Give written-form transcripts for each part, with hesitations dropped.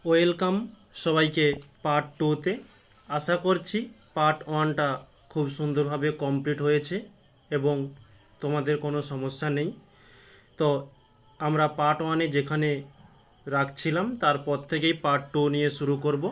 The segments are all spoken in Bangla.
ওয়েলকাম সবাইকে পার্ট টুতে। আশা করছি পার্ট ওয়ানটা খুব সুন্দরভাবে কমপ্লিট হয়েছে এবং তোমাদের কোনো সমস্যা নেই। তো আমরা পার্ট ওয়ানে যেখানে রাখছিলাম তারপর থেকেই পার্ট টু নিয়ে শুরু করব।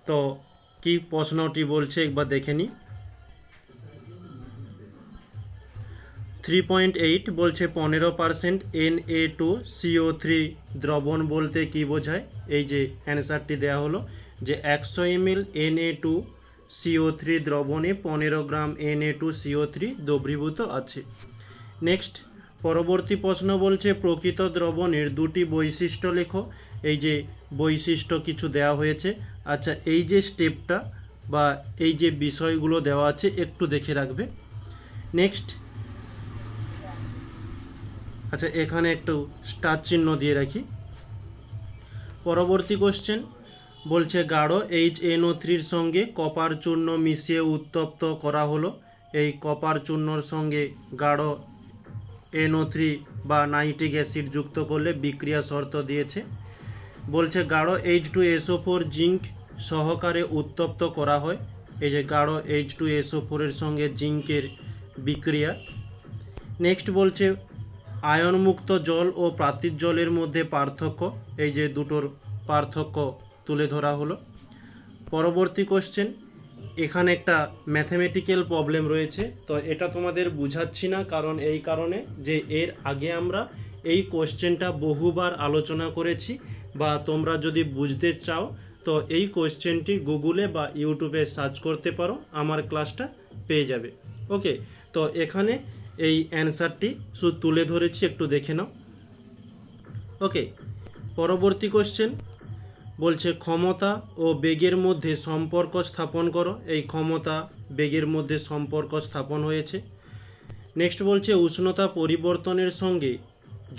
তো কি প্রশ্নটি বলছে একবার দেখে নিই। 3.8 বলছে 15% Na2CO3 দ্রবণ বলতে কি বোঝায়। এই যে অ্যান্সারটি দেওয়া হলো যে 100 ml Na2CO3 দ্রবণে 15 গ্রাম Na2CO3 দ্রবীভূত আছে। নেক্সট পরবর্তী প্রশ্ন বলছে প্রকৃত দ্রবণের দুটি বৈশিষ্ট্য লেখো। এই যে বৈশিষ্ট্য কিছু দেওয়া হয়েছে। আচ্ছা, এই যে স্টেপটা বা এই যে বিষয়গুলো দেওয়া আছে একটু দেখে রাখবে। নেক্সট আচ্ছা, এখানে একটু স্টার চিহ্ন দিয়ে রাখি। পরবর্তী কোশ্চেন বলছে গাঢ় HNO3-র সঙ্গে কপার চূর্ণ মিশিয়ে উত্তপ্ত করা হলো। এই কপার চূর্ণর সঙ্গে গাঢ় NO3 বা নাইট্রিক অ্যাসিড যুক্ত করলে বিক্রিয়া শর্ত দিয়েছে। বলছে গাঢ় H2SO4 জিঙ্ক সহকারে উত্তপ্ত করা হয়। এই যে গাঢ় H2SO4-এর সঙ্গে জিঙ্কের বিক্রিয়া। নেক্সট বলছে আয়নমুক্ত জল ও প্রাতির জলের মধ্যে পার্থক্য। এই যে দুটোর পার্থক্য তুলে ধরা হলো। পরবর্তী কোশ্চেন, এখানে একটা ম্যাথমেটিক্যাল প্রবলেম রয়েছে। তো এটা তোমাদের বুঝাচ্ছি না, কারণ এই কারণে যে এর আগে আমরা এই কোশ্চেনটা বহুবার আলোচনা করেছি, বা তোমরা যদি বুঝতে চাও তো এই কোশ্চেনটি গুগলে বা ইউটিউবে সার্চ করতে পারো, আমার ক্লাসটা পেয়ে যাবে। ওকে, তো এখানে এই অ্যান্সারটি শুধু তুলে ধরেছি, একটু দেখে নাও। ওকে, পরবর্তী কোশ্চেন বলছে ক্ষমতা ও বেগের মধ্যে সম্পর্ক স্থাপন করো। এই ক্ষমতা বেগের মধ্যে সম্পর্ক স্থাপন হয়েছে। নেক্সট বলছে উষ্ণতা পরিবর্তনের সঙ্গে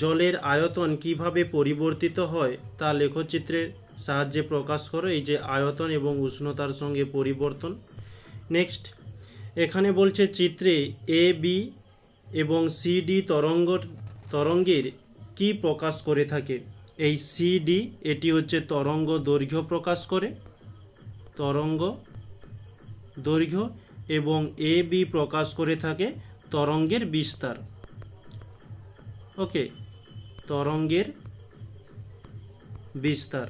জলের আয়তন কিভাবে পরিবর্তিত হয় তা লেখচিত্রের সাহায্যে প্রকাশ করো। এই যে আয়তন এবং উষ্ণতার সঙ্গে পরিবর্তন। নেক্সট এখানে বলছে চিত্রে এ বি এবং সিডি তরঙ্গের কি প্রকাশ করে থাকে। এই সিডি এটি হচ্ছে তরঙ্গ দৈর্ঘ্য প্রকাশ করে, তরঙ্গ দৈর্ঘ্য, এবং এ বি প্রকাশ করে থাকে তরঙ্গের বিস্তার। ওকে, তরঙ্গের বিস্তার।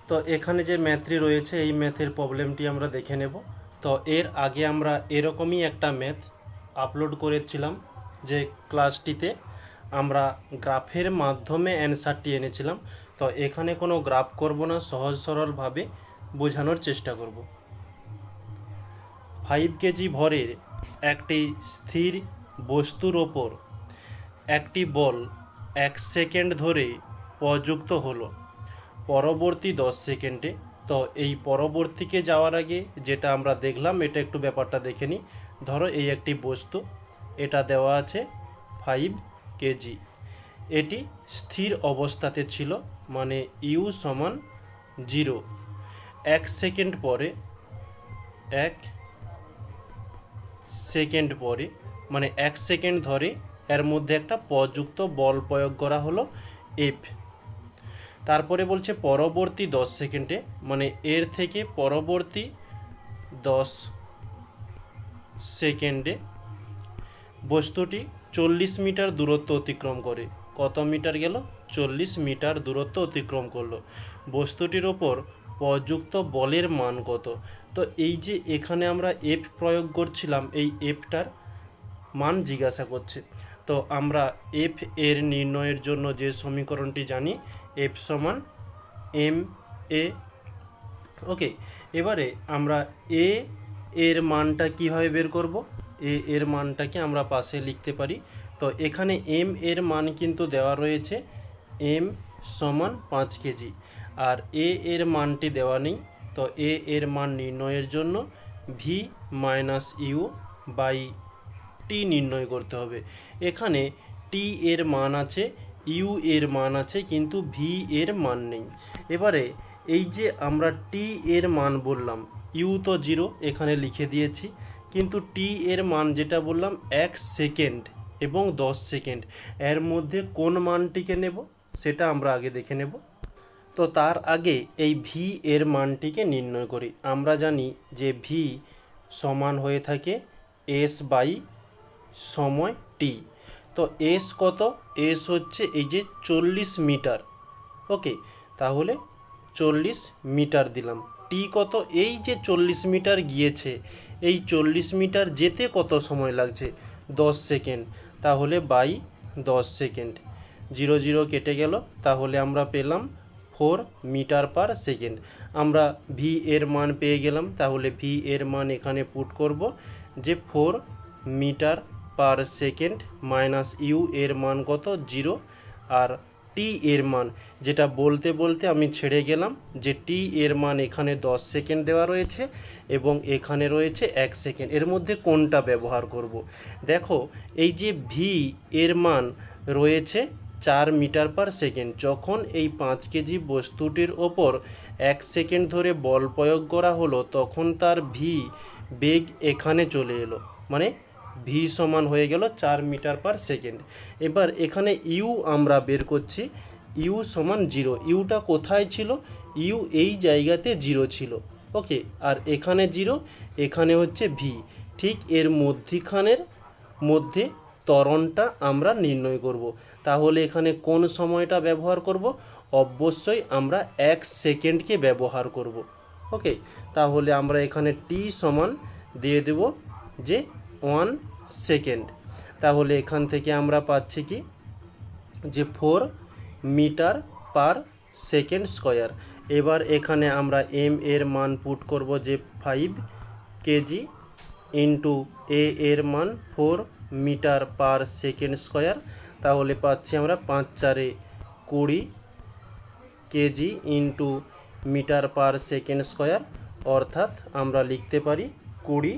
তো এখানে যে ম্যাথটি রয়েছে এই ম্যাথের প্রবলেমটি আমরা দেখে নেব। তো এর আগে আমরা এরকমই একটা ম্যাথ আপলোড করেছিলাম, যে ক্লাসটিতে আমরা গ্রাফের মাধ্যমে অ্যান্সারটি এনেছিলাম। তো এখানে কোনো গ্রাফ করব না, সহজ সরলভাবে বোঝানোর চেষ্টা করব। 5 কেজি ভরের একটি স্থির বস্তুর ওপর একটি বল 1 সেকেন্ড ধরে প্রযুক্ত হলো পরবর্তী 10 সেকেন্ডে। তো এই পরবর্তীকে যাওয়ার আগে যেটা আমরা দেখলাম এটা একটু ব্যাপারটা দেখে নিই। ধরো এই একটি বস্তু, এটা দেওয়া আছে 5 কেজি, এটি স্থির অবস্থাতে ছিল, মানে ইউ সমান 0। 1 সেকেন্ড পরে, 1 সেকেন্ড পরে মানে 1 সেকেন্ড ধরে এর মধ্যে একটা প্রযুক্ত বল প্রয়োগ করা হলো এফ। তারপরে বলছে পরবর্তী 10 সেকেন্ডে, মানে এর থেকে পরবর্তী 10 সেকেন্ডে বস্তুটি 40 মিটার দূরত্ব অতিক্রম করে। কত মিটার গেল? 40 মিটার দূরত্ব অতিক্রম করলো। বস্তুটির ওপর প্রযুক্ত বলের মান কত? তো এই যে এখানে আমরা এফ প্রয়োগ করছিলাম, এই এফটার মান জিজ্ঞাসা করছে। তো আমরা এফ এর নির্ণয়ের জন্য যে সমীকরণটি জানি, এফ সমান এম এ। ওকে, এবারে আমরা এ এর মানটা কীভাবে বের করব? এ এর মানটাকে আমরা পাশে লিখতে পারি। তো এখানে এম এর মান কিন্তু দেওয়া রয়েছে, এম সমান 5 কেজি, আর এ এর মানটি দেওয়া নেই। তো এ এর মান নির্ণয়ের জন্য V minus you by T নির্ণয় করতে হবে। এখানে টি এর মান আছে, ইউ এর মান আছে, কিন্তু ভি এর মান নেই। এবারে এই যে আমরা টি এর মান বললাম, ইউ তো 0 এখানে লিখে দিয়েছি, কিন্তু টি এর মান যেটা বললাম 1 সেকেন্ড, এবং 10 সেকেন্ড, এর মধ্যে কোন মানটিকে নেব সেটা আমরা আগে দেখে নেব। তো তার আগে এই ভি এর মানটিকে নির্ণয় করি। আমরা জানি যে ভি সমান হয়ে থাকে এস বাই সময় টি। তো এস কত? এস হচ্ছে এই যে 40 মিটার। ওকে, তাহলে 40 মিটার দিলাম। টি কত? এই যে 40 মিটার গিয়েছে, এই 40 মিটার যেতে কত সময় লাগছে? 10 সেকেন্ড। তাহলে বাই 10 সেকেন্ড, 0 0 কেটে গেল। তাহলে আমরা পেলাম 4 মিটার পার সেকেন্ড। আমরা ভি এর মান পেয়ে গেলাম। তাহলে ভি এর মান এখানে পুট করব যে 4 metre per second minus U এর মান কত? 0। আর টি এর মান, যেটা বলতে বলতে আমি ছেড়ে গেলাম, যে টি এর মান এখানে 10 সেকেন্ড দেওয়া রয়েছে এবং এখানে রয়েছে 1 সেকেন্ড। এর মধ্যে কোনটা ব্যবহার করব? দেখো, এই যে ভি এর মান রয়েছে 4 মিটার পার সেকেন্ড। যখন এই 5 কেজি বস্তুটির ওপর 1 সেকেন্ড ধরে বল প্রয়োগ করা হলো, তখন তার ভি বেগ এখানে চলে এলো, মানে ভি সমান হয়ে গেল 4 মিটার পার সেকেন্ড। এবার এখানে ইউ আমরা বের করছি, ইউ সমান 0। ইউটা কোথায় ছিল? ইউ এই জায়গাতে 0 ছিল। ওকে, আর এখানে 0, এখানে হচ্ছে ভি। ঠিক এর মধ্যিখানের মধ্যে ত্বরণটা আমরা নির্ণয় করব। তাহলে এখানে কোন সময়টা ব্যবহার করব? অবশ্যই আমরা 1 সেকেন্ডকে ব্যবহার করব। ওকে, তাহলে আমরা এখানে টি সমান দিয়ে দেব যে 1 সেকেন্ড। তাহলে এখান থেকে আমরা পাচ্ছি কি, যে 4 মিটার পার সেকেন্ড স্কয়ার। এবার এখানে আমরা এম এর মান পুট করব যে 5 কেজি ইন্টু এ এর মান 4 মিটার পার সেকেন্ড স্কয়ার। তাহলে পাচ্ছি আমরা 5 4 20 KG into metre per second square, অর্থাৎ আমরা লিখতে পারি 20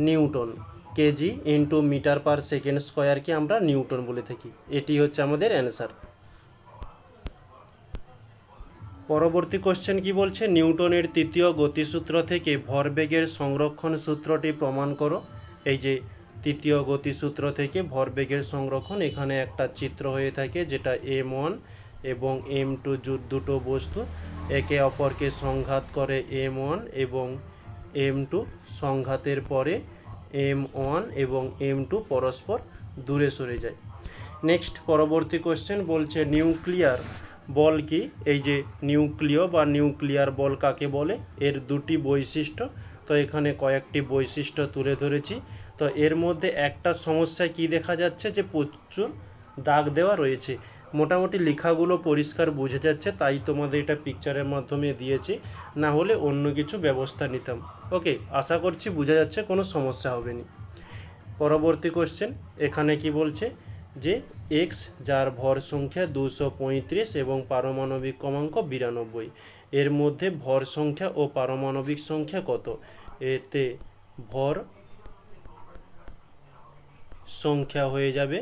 newton. KG into metre per second স্কয়ারকে আমরা নিউটন বলে থাকি। এটি হচ্ছে আমাদের অ্যান্সার। পরবর্তী কোশ্চেন কি বলছে? নিউটনের তৃতীয় গতিসূত্র থেকে ভরবেগের সংরক্ষণ সূত্রটি প্রমাণ করো। এই যে তৃতীয় গতিসূত্র থেকে ভরবেগের সংরক্ষণ, এখানে একটা চিত্র হয়ে থাকে, যেটা m1 এবং m2 দুটো বস্তু একে অপরকে সংঘাত করে m1 এবং m2। সংঘাতের পরে m1 এবং m2 পরস্পর দূরে সরে যায়। নেক্সট পরবর্তী কোশ্চেন বলছে নিউক্লিয়ার বল কি? এই যে নিউক্লিয় বা নিউক্লিয়ার বল কাকে বলে? এর দুটি বৈশিষ্ট্য। তো এখানে কয়েকটি বৈশিষ্ট্য তুলে ধরেছি। তো এর মধ্যে একটা সমস্যা কি দেখা যাচ্ছে, যে প্রচুর দাগ দেওয়া রয়েছে। মোটামুটি লেখাগুলো পরিষ্কার বোঝা যাচ্ছে, তাই তোমাদের এটা পিকচারের মাধ্যমে দিয়েছি, না হলে অন্য কিছু ব্যবস্থা নিতাম। ওকে, আশা করছি বোঝা যাচ্ছে, কোনো সমস্যা হবে না। পরবর্তী কোশ্চেন এখানে কি বলছে, যে এক্স যার ভর সংখ্যা 235 এবং পারমাণবিক ক্রমাঙ্ক 92, এর মধ্যে ভর সংখ্যা ও পারমাণবিক সংখ্যা কত? এতে ভর সংখ্যা হয়ে যাবে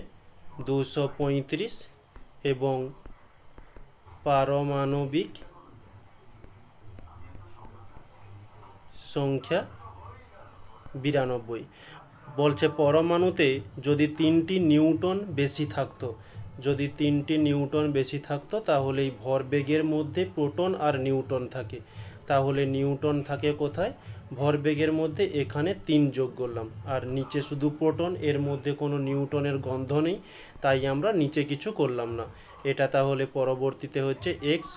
235 এবং পারমাণবিক সংখ্যা 92। বলছে পরমাণুতে যদি 3টি নিউটন বেশি থাকতো, যদি 3টি নিউটন বেশি থাকতো, তাহলে এই ভরবেগের মধ্যে প্রোটন আর নিউটন থাকে। তাহলে নিউটন থাকে কোথায়? ভরবেগের মধ্যে। এখানে 3 যোগ করলাম, আর নিচে শুধু প্রোটন, এর মধ্যে কোনো নিউটনের গন্ধ নেই, তাই আমরা নিচে কিছু করলাম না। এটা তাহলে পরবর্তীতে হচ্ছে এক্স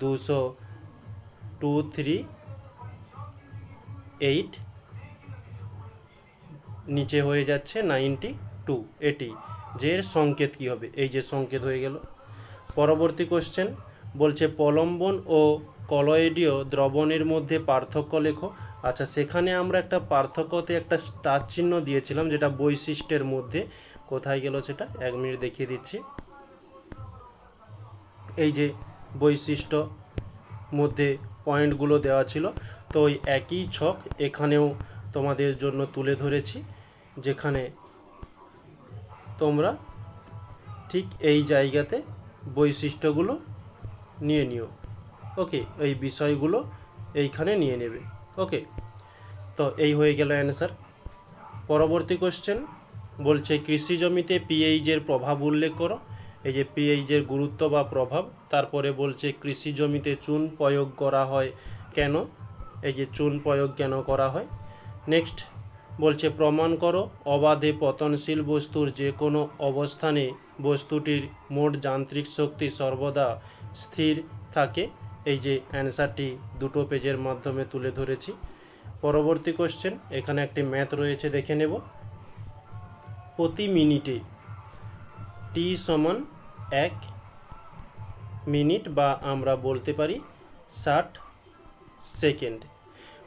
238, নিচে হয়ে যাচ্ছে 92। এটি যে এর সংকেত কি হবে? এই যে সংকেত হয়ে গেল। পরবর্তী কোশ্চেন বলছে প্রলম্বন ও কলয়েডীয় দ্রবণের মধ্যে পার্থক্য লেখো। আচ্ছা, সেখানে আমরা একটা পার্থক্যতে একটা স্টার চিহ্ন দিয়েছিলাম, যেটা বৈশিষ্ট্যের মধ্যে। কোথায় গেল সেটা? 1 মিনিট দেখিয়ে দিচ্ছি। এই যে বৈশিষ্ট্য মধ্যে পয়েন্টগুলো দেওয়া ছিল, তো ওই একই ছক এখানেও তোমাদের জন্য তুলে ধরেছি, যেখানে তোমরা ঠিক এই জায়গাতে বৈশিষ্ট্যগুলো নিয়ে নিও। ওকে, এই বিষয়গুলো এইখানে নিয়ে নেবে। ওকে, তো এই হয়ে গেল অ্যান্সার। পরবর্তী কোশ্চেন বলছে কৃষি জমিতে পিএইচের প্রভাব উল্লেখ করো। এই যে পিএইচের গুরুত্ব বা প্রভাব। তারপরে বলছে কৃষি জমিতে চুন প্রয়োগ করা হয় কেন, এই যে চুন প্রয়োগ কেন করা হয়। নেক্সট বলছে প্রমাণ করো অবাধে পতনশীল বস্তুর যে কোনো অবস্থানে বস্তুটির মোট যান্ত্রিক শক্তি সর্বদা স্থির থাকে। এই যে অ্যান্সারটি দুটো পেজের মাধ্যমে তুলে ধরেছি। পরবর্তী কোশ্চেন, এখানে একটি ম্যাথ রয়েছে, দেখে নেব। প্রতি মিনিটে টি সমান 1 মিনিট বা আমরা বলতে পারি 60 সেকেন্ড।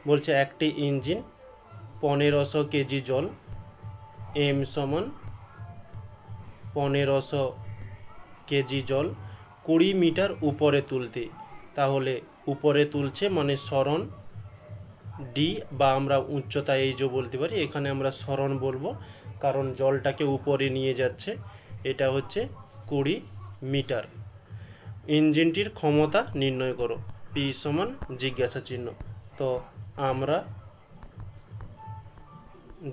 বলছে একটি ইঞ্জিন 1500 কেজি জল এম সমান 1500 কেজি জল 20 মিটার উপরে তুলতে, তাহলে উপরে তুলছে মানে সরণ ডি বা আমরা উচ্চতা এইচও বলতে পারি, এখানে আমরা সরণ বলবো কারণ জলটাকে উপরে নিয়ে যাচ্ছে। এটা হচ্ছে 20 মিটার। ইঞ্জিনটির ক্ষমতা নির্ণয় করো, পি সমান জিজ্ঞাসা চিহ্ন। তো আমরা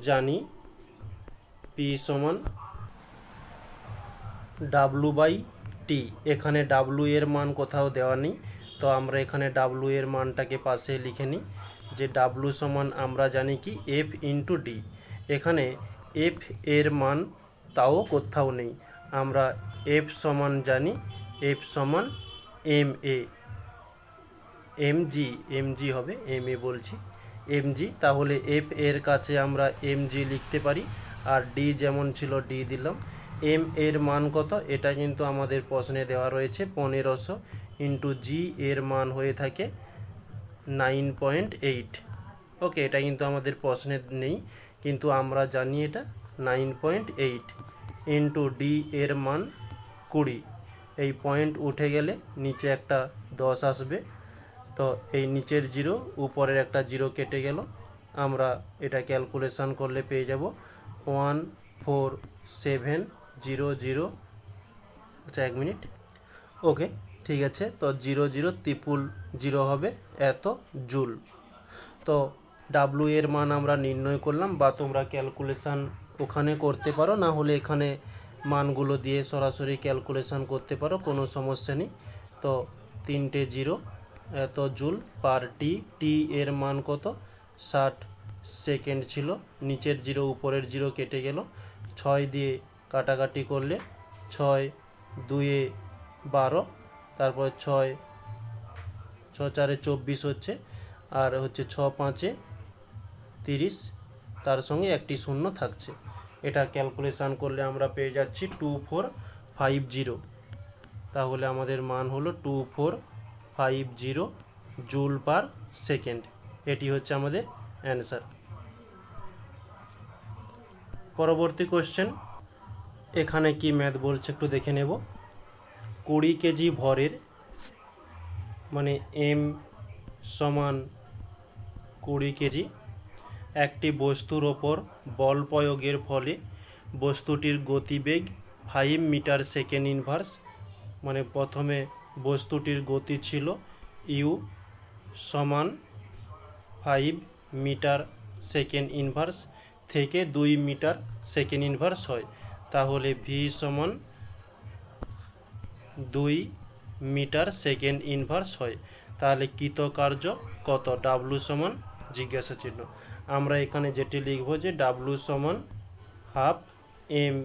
জানি পি সমান ডাব্লু বাই টি। এখানে ডাব্লু এর মান কোথাও দেওয়া নেই, তো আমরা এখানে ডাব্লু এর মানটাকে পাশে লিখে নিই যে ডাব্লু সমান আমরা জানি কি এফ ইন্টু ডি। এখানে এফ এর মান তাও কোথাও নেই, আমরা এফ সমান জানি এফ সমান এম এ, এমজি হবে, এম এ বলছি এমজি। তাহলে এফ এর কাছে আমরা এমজি লিখতে পারি, আর ডি যেমন ছিল ডি দিলাম। এম এর মান কত, এটা কিন্তু আমাদের প্রশ্নে দেওয়া রয়েছে 1500 ইন্টু জি এর মান হয়ে থাকে 9.8। ওকে, এটা কিন্তু আমাদের প্রশ্নে নেই, কিন্তু আমরা জানি এটা 9.8 ইন্টু ডি এর মান 20। এই পয়েন্ট উঠে গেলে নিচে একটা 10 আসবে, তো এই নিচের জিরো উপরের একটা জিরো কেটে গেল, আমরা এটা ক্যালকুলেশন করলে পেয়ে যাব 14700। আচ্ছা 1 মিনিট, ওকে ঠিক আছে। তো 0000 হবে এত জুল। তো ডাব্লু এর মান আমরা নির্ণয় করলাম, বা তোমরা ক্যালকুলেশান ওখানে করতে পারো, না হলে এখানে মানগুলো দিয়ে সরাসরি ক্যালকুলেশান করতে পারো, কোনো সমস্যা নেই। তো 3টে জিরো, এত জুল পার টি। টি এর মান কত, 60 সেকেন্ড ছিল, নিচের জিরো উপরের জিরো কেটে গেল, 6 দিয়ে কাটাকাটি করলে 6 2 12, তারপর 6 4 24 হচ্ছে, আর হচ্ছে 6 5 30, তার সঙ্গে একটি শূন্য থাকছে। এটা ক্যালকুলেশান করলে আমরা পেয়ে যাচ্ছি 2450। তাহলে আমাদের মান হলো 2450 জুল পার সেকেন্ড। এটি হচ্ছে আমাদের অ্যান্সার। পরবর্তী কোশ্চেন, এখানে কি ম্যাথ বলছে একটু দেখে নেব। 20 কেজি ভরের মানে এম সমান 20 কেজি একটি বস্তুর ওপর বল প্রয়োগের ফলে বস্তুটির গতিবেগ 5 মিটার সেকেন্ড ইনভার্স। মানে প্রথমে বস্তুটির গতি ছিল ইউ সমান 5 মিটার সেকেন্ড ইনভার্স থেকে 2 মিটার সেকেন্ড ইনভার্স হয়, তাহলে ভি সমান 2 মিটার সেকেন্ড ইনভার্স হয়। তাহলে কৃতকার্য কত, ডাব্লু সমান জিজ্ঞাসা চিহ্ন। আমরা এখানে যেটি লিখব যে ডাব্লু সমান half M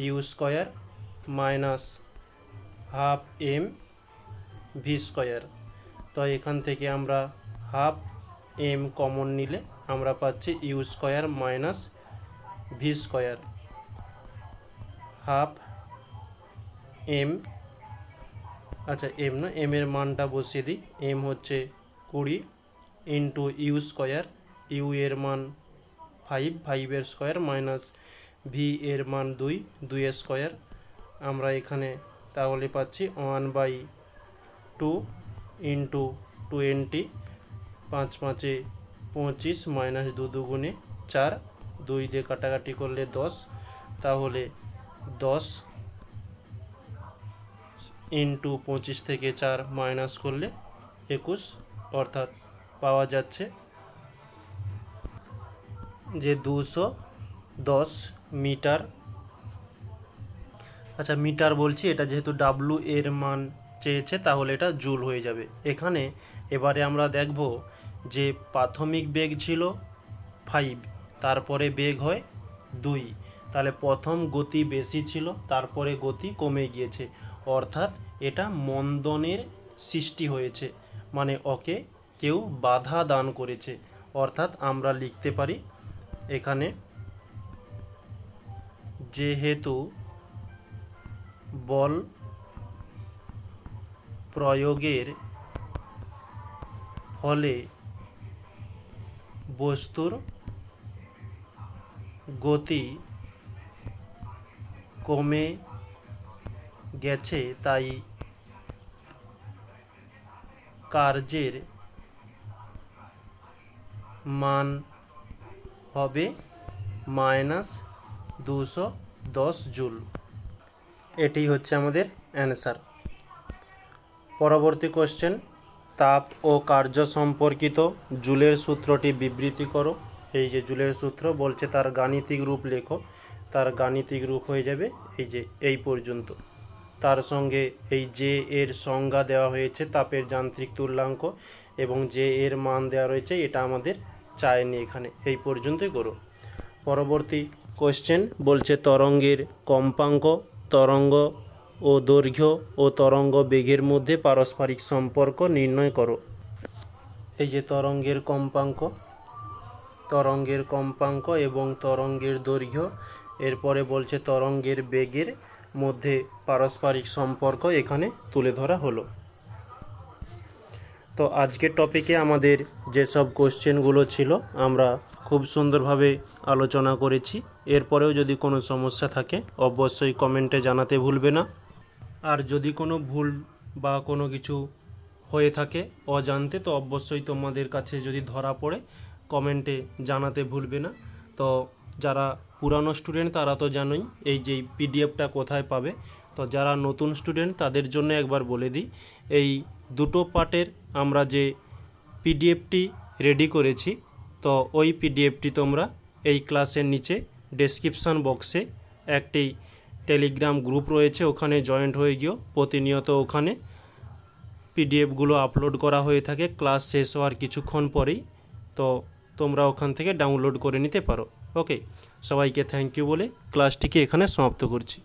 U square minus half M V square. তো এখান থেকে আমরা হাফ এম কমন নিলে আমরা পাচ্ছি U square minus V square. Half M, আচ্ছা এম না, এম এর মানটা বসিয়ে দিই। এম হচ্ছে 20 ইন্টু ইউ স্কোয়ার, ইউ এর মান 5, 5 এর স্কোয়ার মাইনাস ভি এর মান 2, 2 এর স্কোয়ার। আমরা এখানে তাহলে পাচ্ছি 1/2 ইন্টু 20, 5 5 25 মাইনাস 2 2 4, 2 দিয়ে কাটাকাটি করলে 10, তাহলে 10 ইন্টু 25 থেকে 4 মাইনাস করলে 21, অর্থাৎ পাওয়া যাচ্ছে যে 210 মিটার। আচ্ছা মিটার বলছি, এটা যেহেতু ডাব্লু এর মান চেয়েছে তাহলে এটা জুল হয়ে যাবে। এখানে এবারে আমরা দেখব যে প্রাথমিক বেগ ছিল 5, তারপরে বেগ হয় 2, তাহলে প্রথম গতি বেশি ছিল, তারপরে গতি কমে গিয়েছে, অর্থাৎ এটা মন্দনের সৃষ্টি হয়েছে, মানে ওকে কেউ বাধা দান করেছে। অর্থাৎ আমরা লিখতে পারি এখানে যেহেতু বল প্রয়োগের ফলে বস্তুর গতি কমে গেছে, তাই কার্যের মান হবে -210 জুল। এটি হচ্ছে আমাদের অ্যান্সার। পরবর্তী কোশ্চেন, তাপ ও কার্য সম্পর্কিত জুলের সূত্রটি বিবৃতি করো। এই যে জুলের সূত্র বলছে তার গাণিতিক রূপ লেখো। তার গাণিতিক রূপ হয়ে যাবে এই যে এই পর্যন্ত। তার সঙ্গে এই যে এর সংজ্ঞা দেওয়া হয়েছে তাপের যান্ত্রিক তুল্যাঙ্ক, এবং যে এর মান দেওয়া রয়েছে এটা আমাদের চায়নি এখানে, এই পর্যন্তই করো। পরবর্তী কোশ্চেন বলছে তরঙ্গের কম্পাঙ্ক, তরঙ্গ ও দৈর্ঘ্য ও তরঙ্গ বেগের মধ্যে পারস্পরিক সম্পর্ক নির্ণয় করো। এই যে তরঙ্গের কম্পাঙ্ক এবং তরঙ্গের দৈর্ঘ্য, এরপরে বলছে তরঙ্গের বেগের মধ্যে পারস্পরিক সম্পর্ক এখানে তুলে ধরা হলো। তো আজকের টপিকে আমাদের যেসব কোশ্চেনগুলো ছিল আমরা খুব সুন্দরভাবে আলোচনা করেছি। এরপরেও যদি কোনো সমস্যা থাকে অবশ্যই কমেন্টে জানাতে ভুলবে না। আর যদি কোনো ভুল বা কোনো কিছু হয়ে থাকে অজান্তে, তো অবশ্যই তোমাদের কাছে যদি ধরা পড়ে কমেন্টে জানাতে ভুলবে না। তো যারা পুরানো স্টুডেন্ট তারা তো জানোই এই যে পিডিএফটা কোথায় পাবে। তো যারা নতুন স্টুডেন্ট তাদের জন্য একবার বলে দিই, এই দুটো পার্টের আমরা যে পিডিএফটি রেডি করেছি, তো ওই পিডিএফটি তোমরা এই ক্লাসের নিচে ডেসক্রিপশান বক্সে একটি টেলিগ্রাম গ্রুপ রয়েছে, ওখানে জয়েন্ট হয়ে গিয়েও প্রতিনিয়ত ওখানে পিডিএফগুলো আপলোড করা হয়ে থাকে ক্লাস শেষ হওয়ার কিছুক্ষণ পরেই। তো তোমরা ওখান থেকে ডাউনলোড করে নিতে পারো। ওকে, সবাইকে থ্যাংক ইউ বলে ক্লাসটিকে এখানে সমাপ্ত করছি।